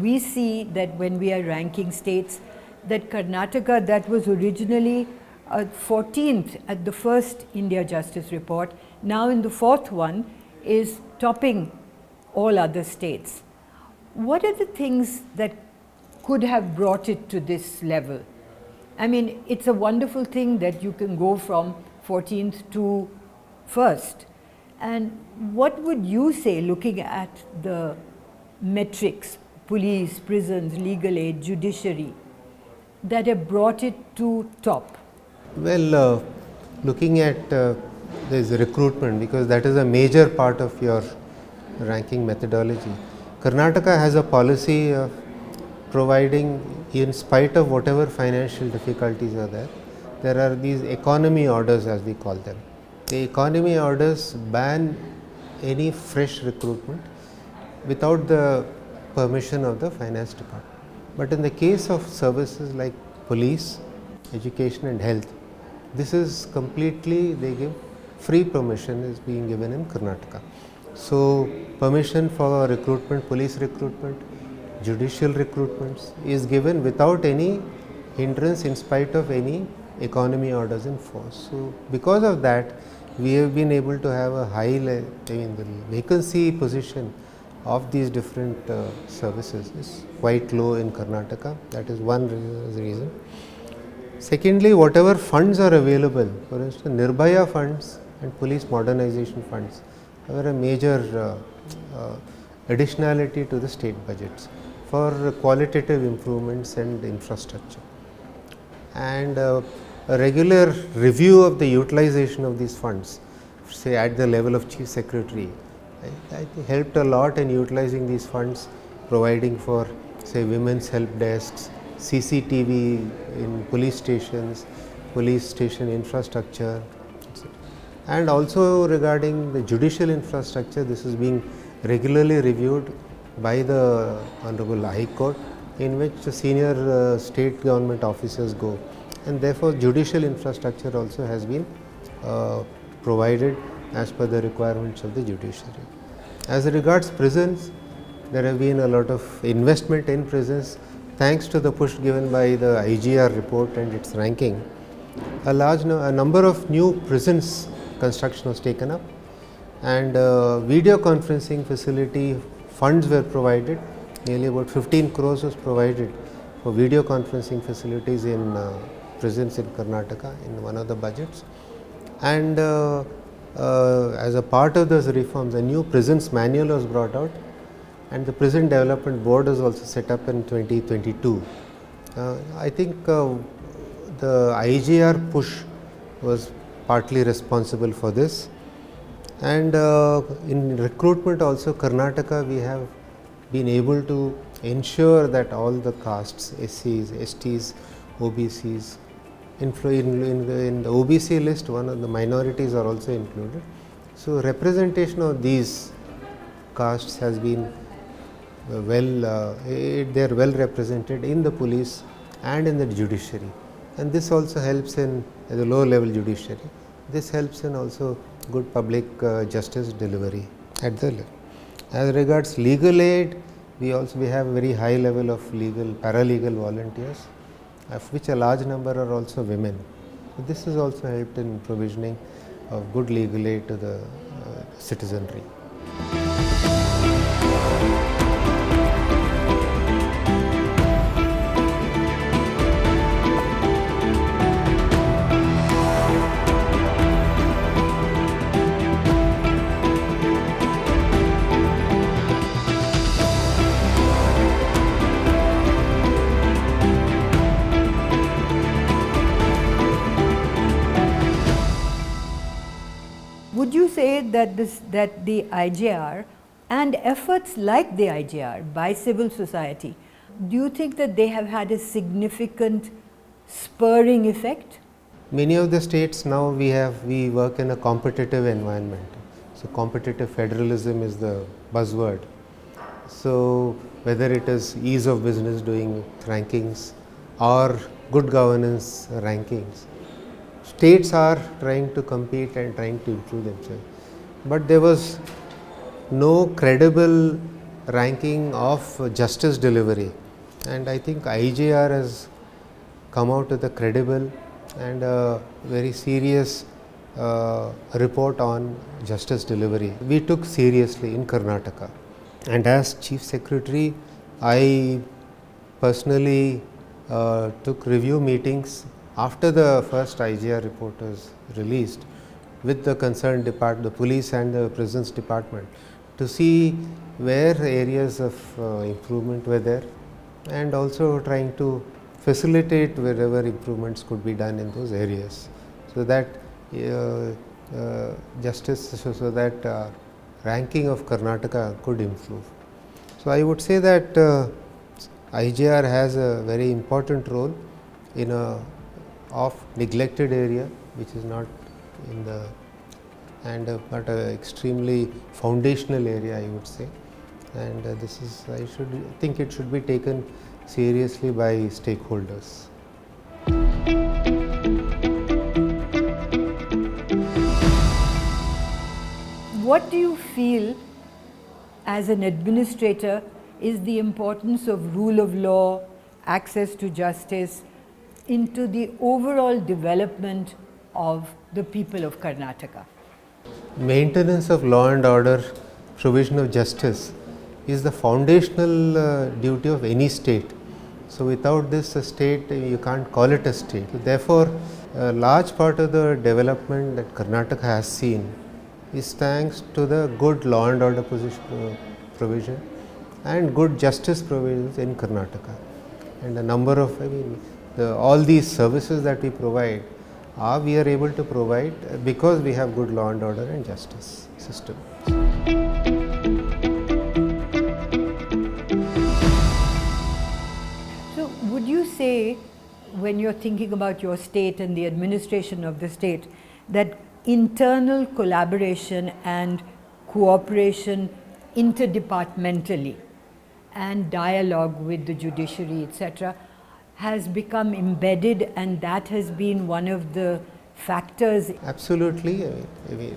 we see that when we are ranking states, that Karnataka, that was originally 14th at the first India Justice Report, now in the fourth one is topping all other states. What are the things that could have brought it to this level? I mean, it's a wonderful thing that you can go from 14th to first. And what would you say, looking at the metrics, police, prisons, legal aid, judiciary, that have brought it to top? Well, looking at this recruitment, because that is a major part of your ranking methodology. Karnataka has a policy of providing, in spite of whatever financial difficulties are there are these economy orders, as we call them. The economy orders ban any fresh recruitment without the permission of the finance department. But in the case of services like police, education and health, this is completely, they give free permission is being given in Karnataka. So permission for recruitment, police recruitment, judicial recruitments is given without any hindrance in spite of any economy orders in force. So because of that, we have been able to have a high, the vacancy position of these different services is quite low in Karnataka. That is one reason. Secondly, whatever funds are available, for instance, Nirbhaya funds and police modernization funds are a major additionality to the state budgets for qualitative improvements and infrastructure. And a regular review of the utilization of these funds, say at the level of Chief Secretary, I think helped a lot in utilizing these funds, providing for, say, women's help desks, CCTV in police stations, police station infrastructure, etc. And also regarding the judicial infrastructure, this is being regularly reviewed by the Honorable High Court, in which the senior state government officers go, and therefore judicial infrastructure also has been provided as per the requirements of the judiciary. As regards prisons, there have been a lot of investment in prisons thanks to the push given by the IGR report and its ranking. A number of new prisons construction was taken up, and video conferencing facility funds were provided. Nearly about 15 crores was provided for video conferencing facilities in prisons in Karnataka in one of the budgets. And as a part of those reforms, a new prisons manual was brought out, and the prison development board was also set up in 2022. I think the IGR push was partly responsible for this. And in recruitment also, Karnataka, we have been able to ensure that all the castes, SCs, STs, OBCs, in the OBC list, one of the minorities are also included. So representation of these castes has been they are well represented in the police and in the judiciary, and this also helps in the low level judiciary. This helps in also good public justice delivery at the level. As regards legal aid, we have a very high level of paralegal volunteers, of which a large number are also women. So this has also helped in provisioning of good legal aid to the citizenry. Would you say that the IJR and efforts like the IJR by civil society, do you think that they have had a significant spurring effect? Many of the states now we work in a competitive environment. So competitive federalism is the buzzword. So whether it is ease of business doing rankings or good governance rankings, states are trying to compete and trying to improve themselves. But there was no credible ranking of justice delivery, and I think IJR has come out with a credible and a very serious report on justice delivery. We took seriously in Karnataka, and as Chief Secretary, I personally took review meetings after the first IJR report was released with the concerned department, the police and the prisons department, to see where areas of improvement were there, and also trying to facilitate wherever improvements could be done in those areas, so that so that ranking of Karnataka could improve. So, I would say that IJR has a very important role in a oft neglected area, which is not in the but a extremely foundational area, I would say, and this is, I think it should be taken seriously by stakeholders. What do you feel as an administrator is the importance of rule of law, access to justice into the overall development of the people of Karnataka? Maintenance of law and order, provision of justice is the foundational duty of any state. So, without this a state, you can't call it a state. Therefore, a large part of the development that Karnataka has seen is thanks to the good law and order provision and good justice provisions in Karnataka. And a number of, all these services that we provide, we are able to provide because we have good law and order and justice system. So, would you say, when you're thinking about your state and the administration of the state, that internal collaboration and cooperation interdepartmentally and dialogue with the judiciary, etc., has become embedded, and that has been one of the factors? Absolutely.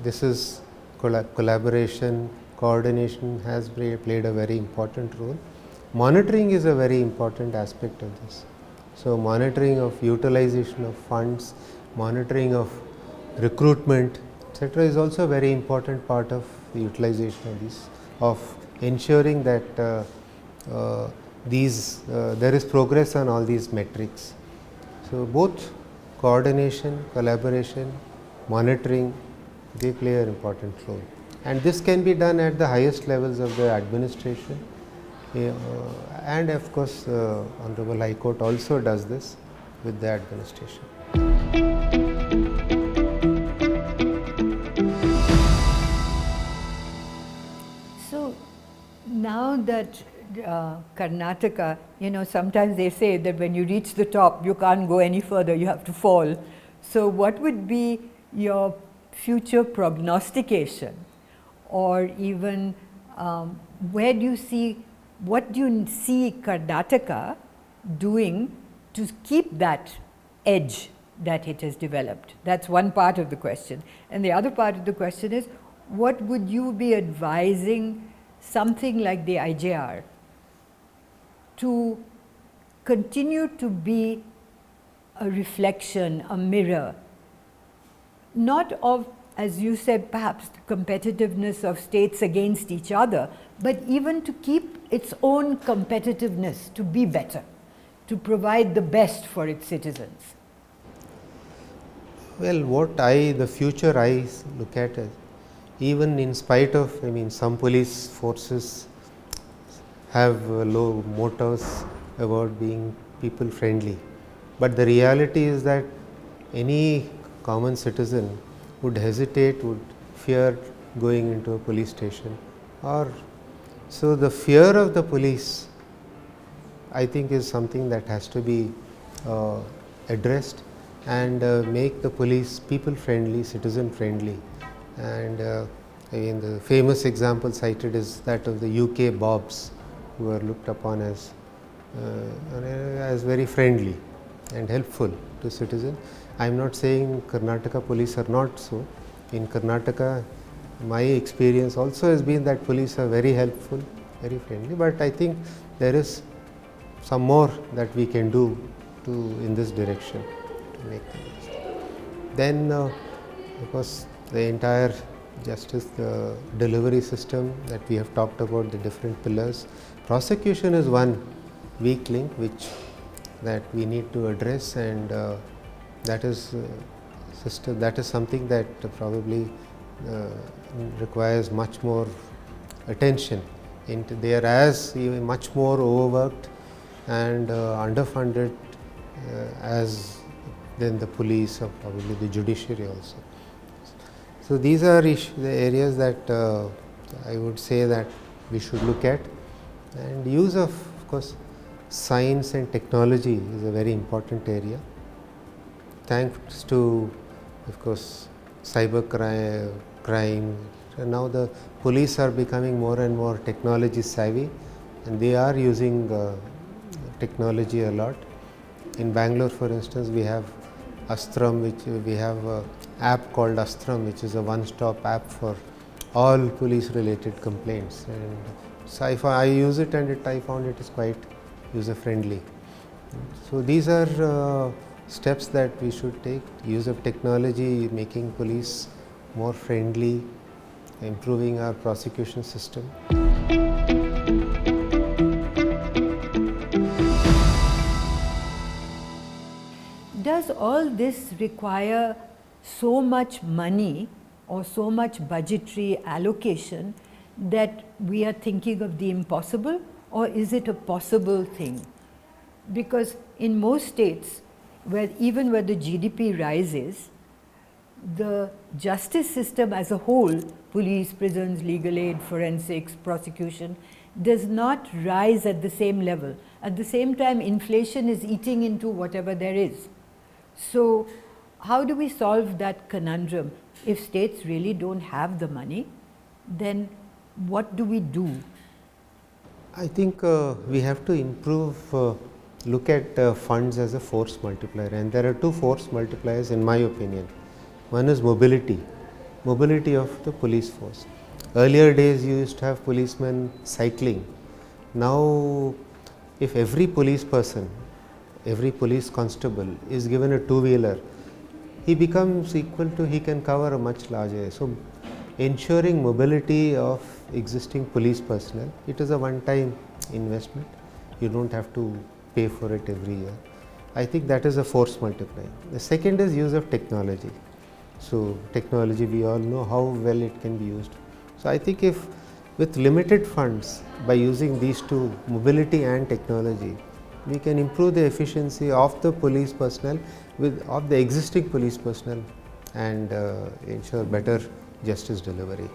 This is collaboration, coordination has played a very important role. Monitoring is a very important aspect of this. So, monitoring of utilization of funds, monitoring of recruitment, etc., is also a very important part of the utilization of these, of ensuring that there is progress on all these metrics. So, both coordination, collaboration, monitoring, they play an important role, and this can be done at the highest levels of the administration, and of course, Honorable High Court also does this with the administration. So, now that Karnataka, sometimes they say that when you reach the top, you can't go any further, you have to fall. So, what would be your future prognostication, or even what do you see Karnataka doing to keep that edge that it has developed? That's one part of the question. And the other part of the question is, what would you be advising something like the IJR to continue to be a reflection, a mirror, not of, as you said, perhaps the competitiveness of states against each other, but even to keep its own competitiveness, to be better, to provide the best for its citizens? Well, the future I look at is, even in spite of, some police forces have low motives about being people friendly, but the reality is that any common citizen would hesitate, would fear going into a police station, so the fear of the police, I think, is something that has to be addressed, and make the police people friendly, citizen friendly. And the famous example cited is that of the UK Bobs, who are looked upon as very friendly and helpful to citizens. I am not saying Karnataka police are not so. In Karnataka, my experience also has been that police are very helpful, very friendly, but I think there is some more that we can do to in this direction to make them best. Then of course the entire justice delivery system that we have talked about, the different pillars. Prosecution is one weak link which that we need to address, and that is something that probably requires much more attention. They are as even much more overworked and underfunded as than the police or probably the judiciary also. So these are the areas that I would say that we should look at, and use of course science and technology is a very important area. Thanks to of course cyber crime, and now the police are becoming more and more technology savvy, and they are using technology a lot. In Bangalore, for instance, we have Astram, which we have an app called Astram, which is a one-stop app for all police-related complaints. And so I use it, and I found it is quite user-friendly. So these are steps that we should take: use of technology, making police more friendly, improving our prosecution system. Does all this require so much money or so much budgetary allocation that we are thinking of the impossible, or is it a possible thing? Because in most states, even where the GDP rises, the justice system as a whole, police, prisons, legal aid, forensics, prosecution, does not rise at the same level. At the same time, inflation is eating into whatever there is. So how do we solve that conundrum? If states really don't have the money, then what do we do? I think we have to improve, look at funds as a force multiplier, and there are two force multipliers in my opinion. One is mobility of the police force. Earlier days you used to have policemen cycling. Now if every police person, every police constable is given a two-wheeler, he becomes equal to, he can cover a much larger area. So ensuring mobility of existing police personnel, it is a one-time investment. You don't have to pay for it every year. I think that is a force multiplier. The second is use of technology. So technology, we all know how well it can be used. So I think if with limited funds, by using these two, mobility and technology, we can improve the efficiency of the police personnel, of the existing police personnel, and ensure better justice delivery.